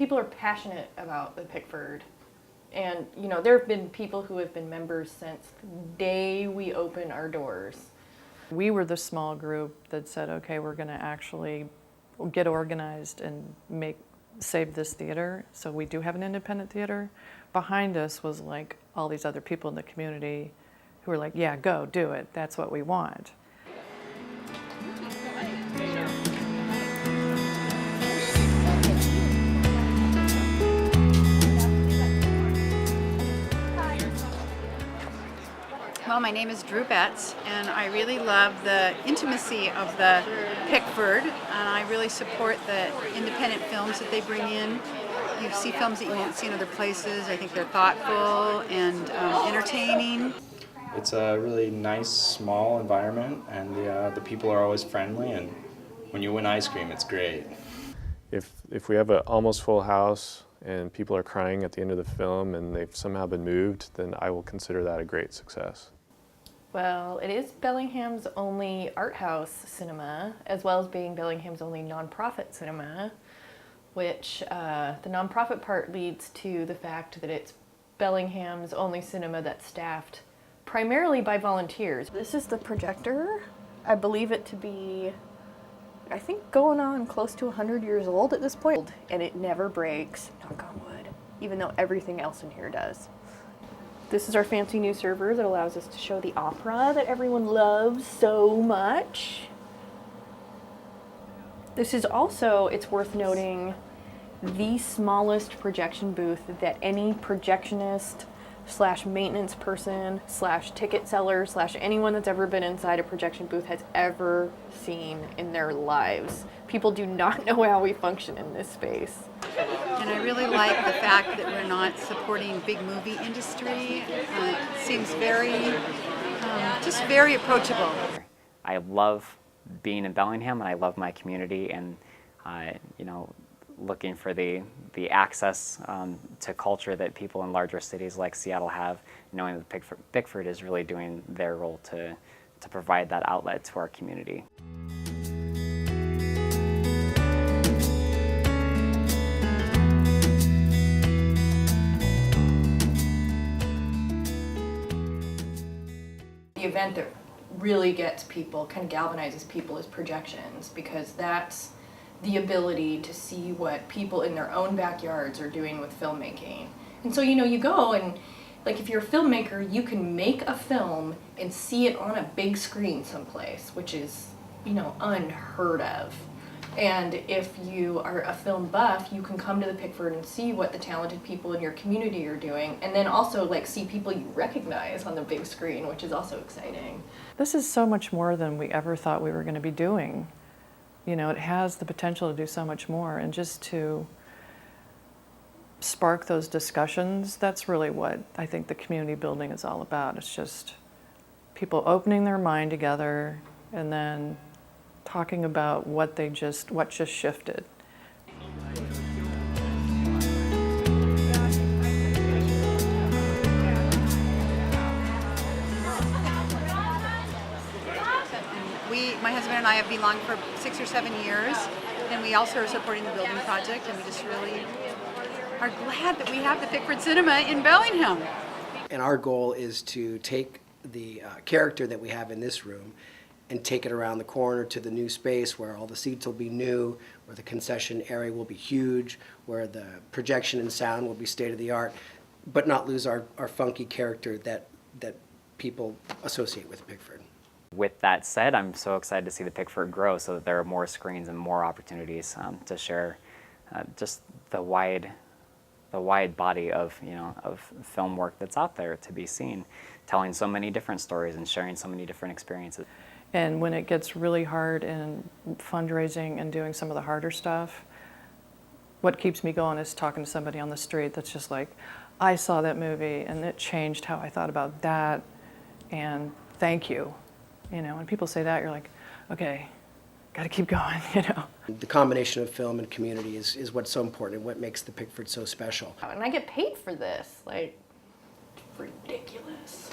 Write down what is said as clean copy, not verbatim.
people are passionate about the Pickford. And, you know, there have been people who have been members since the day we opened our doors. We were the small group that said, okay, we're going to actually get organized and save this theater. So we do have an independent theater. Behind us was like all these other people in the community who were like, yeah, go, do it. That's what we want. Well, my name is Drew Betts, and I really love the intimacy of the Pickford, and I really support the independent films that they bring in. You see films that you won't see in other places. I think they're thoughtful and entertaining. It's a really nice, small environment, and the people are always friendly, and when you win ice cream, it's great. If we have an almost full house and people are crying at the end of the film and they've somehow been moved, then I will consider that a great success. Well, it is Bellingham's only art house cinema, as well as being Bellingham's only nonprofit cinema, which the nonprofit part leads to the fact that it's Bellingham's only cinema that's staffed primarily by volunteers. This is the projector. I believe it to be, I think, going on close to 100 years old at this point, and it never breaks, knock on wood, even though everything else in here does. This is our fancy new server that allows us to show the opera that everyone loves so much. This is also, it's worth noting, the smallest projection booth that any projectionist / maintenance person / ticket seller / anyone that's ever been inside a projection booth has ever seen in their lives. People do not know how we function in this space. And I really like the fact that we're not supporting big movie industry. It seems just very approachable. I love being in Bellingham, and I love my community, and looking for the access to culture that people in larger cities like Seattle have, knowing that Pickford is really doing their role to provide that outlet to our community. The event that really gets people, kind of galvanizes people, is projections, because that's the ability to see what people in their own backyards are doing with filmmaking. And so, you go and, like, if you're a filmmaker, you can make a film and see it on a big screen someplace, which is, unheard of. And if you are a film buff, you can come to the Pickford and see what the talented people in your community are doing, and then also, like, see people you recognize on the big screen, which is also exciting. This is so much more than we ever thought we were going to be doing. It has the potential to do so much more, and just to spark those discussions, that's really what I think the community building is all about. It's just people opening their mind together and then talking about what just shifted. My husband and I have belonged for 6 or 7 years, and we also are supporting the building project, and we just really are glad that we have the Pickford Cinema in Bellingham. And our goal is to take the character that we have in this room and take it around the corner to the new space where all the seats will be new, where the concession area will be huge, where the projection and sound will be state-of-the-art, but not lose our funky character that people associate with Pickford. With that said, I'm so excited to see the Pickford grow so that there are more screens and more opportunities to share just the wide body of film work that's out there to be seen, telling so many different stories and sharing so many different experiences. And when it gets really hard in fundraising and doing some of the harder stuff, what keeps me going is talking to somebody on the street that's just like, I saw that movie and it changed how I thought about that, and thank you. When people say that, you're like, okay, got to keep going, The combination of film and community is what's so important and what makes the Pickford so special. And I get paid for this, like, ridiculous.